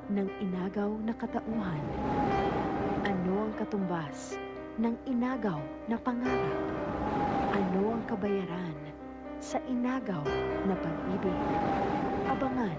ng inagaw na katauhan? Ano ang katumbas ng inagaw na pangarap? Ano ang kabayaran sa inagaw na pag-ibig? Abangan.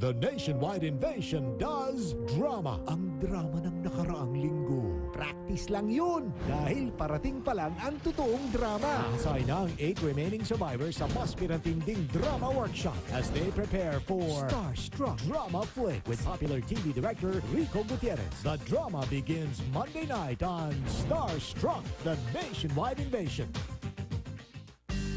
The Nationwide Invasion does drama. Ang drama ng nakaraang linggo. Practice lang yun dahil parating pa lang ang totoong drama. Asay na ang 8 remaining survivors sa mas pinatinding drama workshop as they prepare for Starstruck Drama Flick with popular TV director Rico Gutierrez. The drama begins Monday night on Starstruck, The Nationwide Invasion.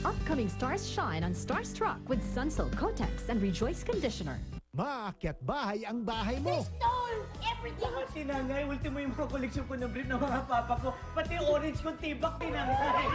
Upcoming stars shine on Starstruck with Sunsilk Kotex and Rejoice Conditioner. Maakyat bahay ang bahay mo. Stole everything! Lahat sinangay, ultimo yung mga koleksyon ko ng brief ng mga papa ko. Pati orange kong tibak tinangay.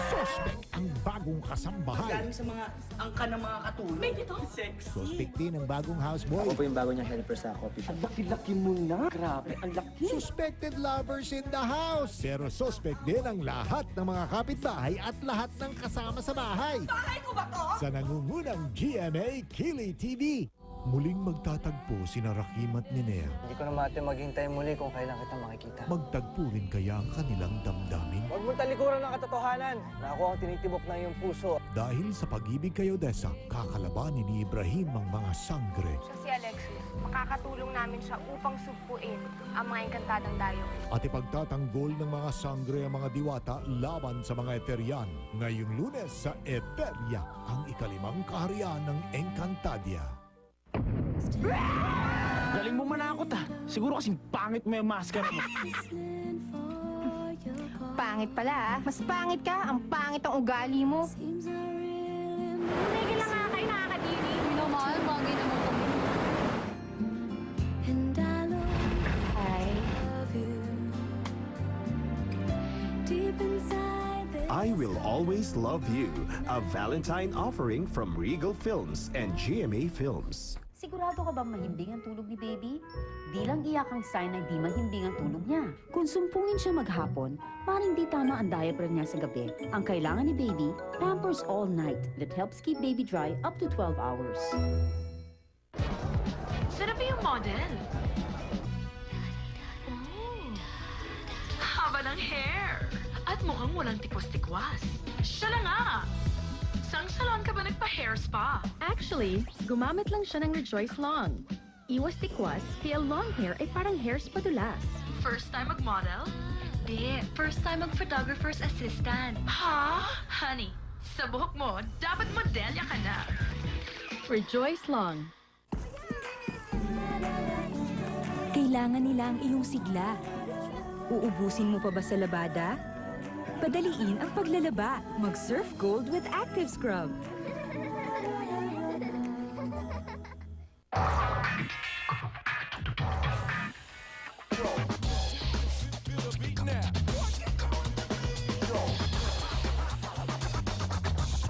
Suspect ang bagong kasambahay. Galing sa mga angka ng mga katulong. May dito? Sexy. Suspect din ang bagong houseboy. Ako po yung bago niyang helper sa coffee shop. Ang laki-laki mo na. Grabe, ang laki. Suspected lovers in the house. Pero suspect din ang lahat ng mga kapitbahay at lahat ng kasama sa bahay. Bahay ko ba to? Sa nangungunang GMA Kili TV. Muling magtatagpo sina Rakim at Ninea. Hindi ko na mati maghintay muli kung kailan kita makikita. Magtagpo rin kaya ang kanilang damdamin. Huwag mong talikuran ng katotohanan na ako ang tinitibok ng iyong puso. Dahil sa pag-ibig kay Odessa, kakalabanin ni Ibrahim ang mga sangre. Siya si Alexis. Makakatulong namin siya upang sugpuin ang mga engkantadang dayo. At ipagtatanggol ng mga sangre ang mga diwata laban sa mga Eterian. Ngayong Lunes sa Eteria, ang ikalimang kaharian ng Encantadia. Galing mo manakot ah. Siguro kasing pangit mo yung maskara mo. Pangit pala ah. Mas pangit ka. Ang pangit ang ugali mo. Tumigil lang nga kayo, nakakadiri. Minamahal, bagay naman kami. Hi. I Will Always Love You, a Valentine offering from Regal Films and GMA Films. Sigurado ka bang mahimbing ang tulog ni baby? Di lang iyak ang sign na di mahimbing ang tulog niya. Kung sumpungin siya maghapon, maring di tama ang diaper niya sa gabi. Ang kailangan ni baby, Pampers All Night that helps keep baby dry up to 12 hours. Sarap yung model. Haba ng hair. At mukhang walang tikwas-tikwas. Siya na nga! Sang salon ka ba nagpa-hair spa? Actually, gumamit lang siya ng Rejoice Long. Iwas tikwas, kaya long hair ay parang hair spa dulas. First time mag-model? Di, first time mag-photographer's assistant. Ha? Honey, sa buhok mo, dapat modelya ka na. Rejoice Long. Kailangan nila ang iyong sigla. Uubusin mo pa ba sa labada? Padaliin ang paglalaba. Mag-Surf Gold with Active Scrub.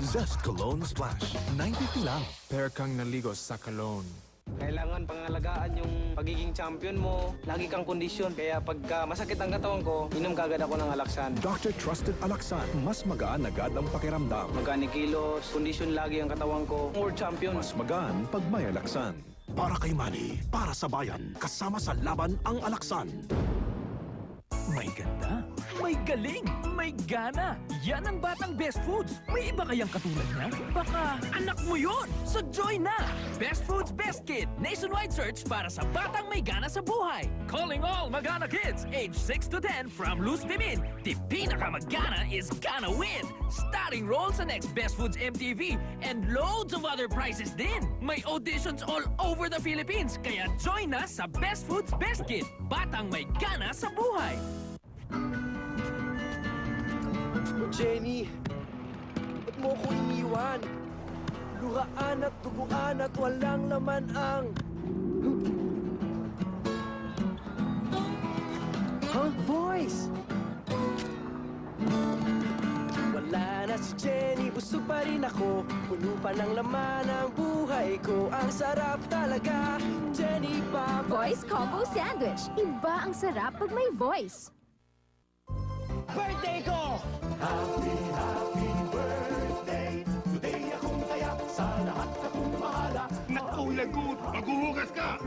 Zest Cologne Splash, 950 lang. Pero kang naligo sa cologne. Kailangan pangalagaan yung pagiging champion mo. Lagi kang kondisyon. Kaya pagka masakit ang katawan ko, inom kagad ako ng Alaksan. Dr. Trusted Alaksan, mas magaan agad ang pakiramdam. Magani kilos, kondisyon lagi ang katawan ko. World champion. Mas magaan pag may Alaksan. Para kay Manny, para sa bayan, kasama sa laban ang Alaksan. May ganda, may galing, may gana. Yan ang Batang Best Foods. May iba kayang katulad niya? Baka anak mo yun. So join na! Best Foods Best Kid. Nationwide search para sa batang may gana sa buhay. Calling all Magana kids age 6 to 10 from Luz Timin. The pinakamagana is gonna win. Starting roll sa next Best Foods MTV and loads of other prizes din. May auditions all over the Philippines. Kaya join na sa Best Foods Best Kid. Batang may gana sa buhay. Jenny, ba't mo ko iniwan? Luhaan at tubuan at walang laman ang... Huh? Voice! Wala na na si Jenny, busog pa rin ako. Puno pa ng laman ang buhay ko. Ang sarap talaga, Jenny Papa. Voice Combo Sandwich. Iba ang sarap pag may voice. Birthday ko! Happy, happy birthday. Today akong kaya sa lahat akong mahala. Naku, lagot! Maghuhugas ka!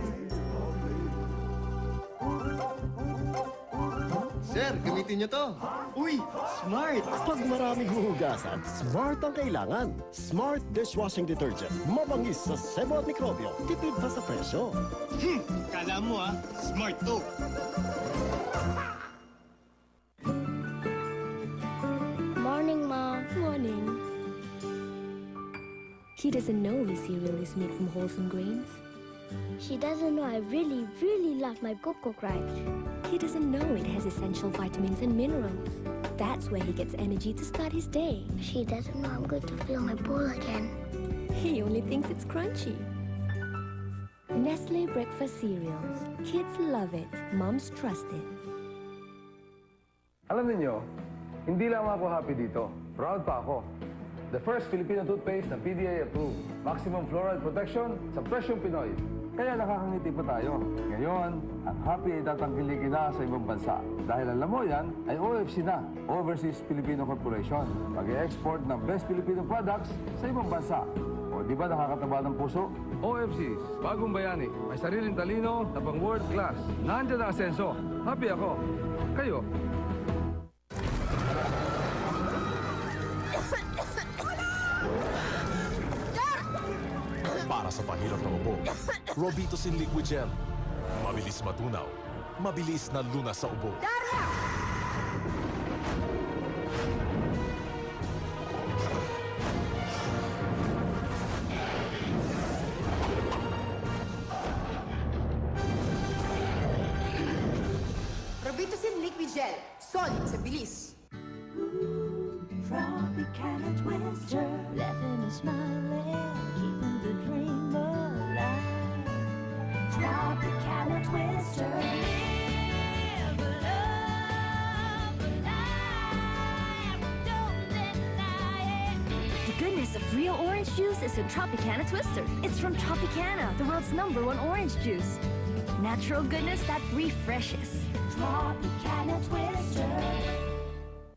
Sir, gamitin niyo to. Uy, smart! Pag maraming huhugasan, smart ang kailangan. Smart dishwashing detergent. Mabangis sa sebo at mikrobyo. Tipid pa sa presyo. Kala mo smart to. Morning, Ma. Morning. He doesn't know his cereal is made from wholesome grains. She doesn't know I really, really love my Cocoa Crunch. He doesn't know it has essential vitamins and minerals. That's where he gets energy to start his day. She doesn't know I'm going to fill my bowl again. He only thinks it's crunchy. Nestle breakfast cereals. Kids love it. Moms trust it. Alam niyo, hindi lang ako happy dito. Proud pa ako. The first Filipino toothpaste na PDA approved. Maximum fluoride protection sa presyong Pinoy. Kaya nakakangiti pa tayo. Ngayon, ang happy ay tatangkilikin na sa ibang bansa. Dahil alam mo yan, ay OFC na, Overseas Filipino Corporation. Mag-e-export ng best Filipino products sa ibang bansa. O di ba nakakataba ng puso? OFCs, bagong bayani. May sariling talino na pang world class. Nandiyan ang asenso. Happy ako. Kayo? Para sa pahirap ng ubo, Robitussin Liquid Gel. Mabilis matunaw, mabilis na lunas sa ubo. Robitussin Liquid Gel. Solid sa bilis. Tropicana Twister, laughing and smiling, keeping the dream alive. Tropicana Twister, live love alive, don't deny it. The goodness of real orange juice is in Tropicana Twister. It's from Tropicana, the world's #1 orange juice. Natural goodness that refreshes. Tropicana Twister.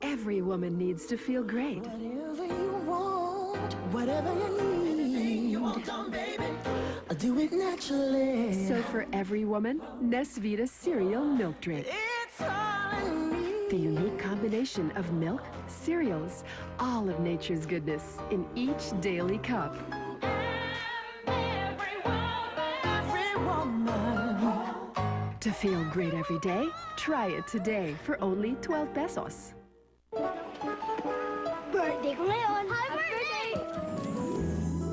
Every woman needs to feel great. Whatever you want, whatever you need, you want on, baby. I'll do it naturally. So for every woman, Nesvita Cereal Milk Drink. It's all I need. The unique combination of milk, cereals, all of nature's goodness in each daily cup. To feel great every day, try it today for only 12 pesos. Birthday ko ngayon! Happy birthday!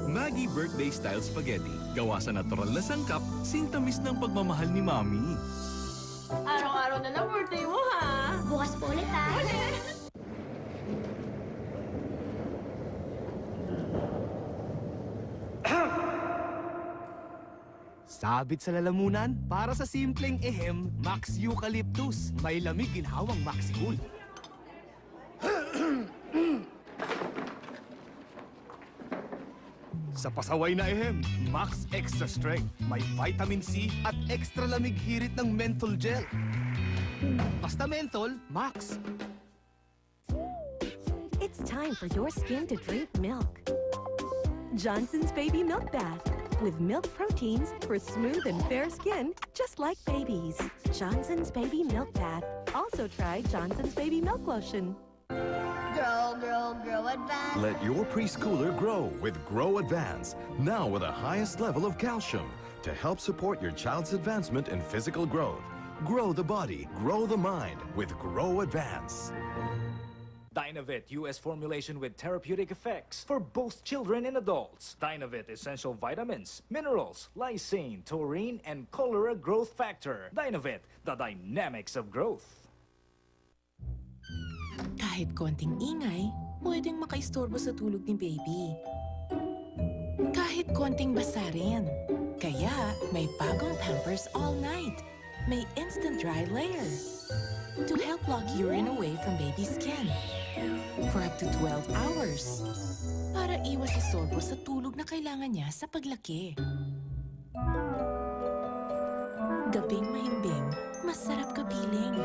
Maggie Birthday Style Spaghetti. Gawa sa natural na sangkap, sintamis ng pagmamahal ni Mami. Araw-araw na lang birthday mo, ha? Bukas po ulit, ha? Sabit sa lalamunan, para sa simpleng ehem, Max Eucalyptus. May lamig ginhawang Maxigul. Sa pasaway na ehem, Max Extra Strength. May vitamin C at extra lamig hirit ng menthol gel. Basta menthol, Max. It's time for your skin to drink milk. Johnson's Baby Milk Bath. With milk proteins for smooth and fair skin, just like babies. Johnson's Baby Milk Bath. Also try Johnson's Baby Milk Lotion. Grow, grow, grow, advance. Let your preschooler grow with Grow Advance, now with the highest level of calcium to help support your child's advancement in physical growth. Grow the body, grow the mind with Grow Advance. Dynavit US formulation with therapeutic effects for both children and adults. Dynavit essential vitamins, minerals, lysine, taurine, and cholera growth factor. Dynavit, the dynamics of growth. Kahit konting ingay, pwedeng makaistorbo sa tulog ni baby. Kahit konting basa rin. Kaya may bagong Pampers All Night. May instant dry layer to help lock urine away from baby's skin. for up to 12 hours para iwas istorbo sa tulog na kailangan niya sa paglaki. Gabing mahimbing, masarap kapiling.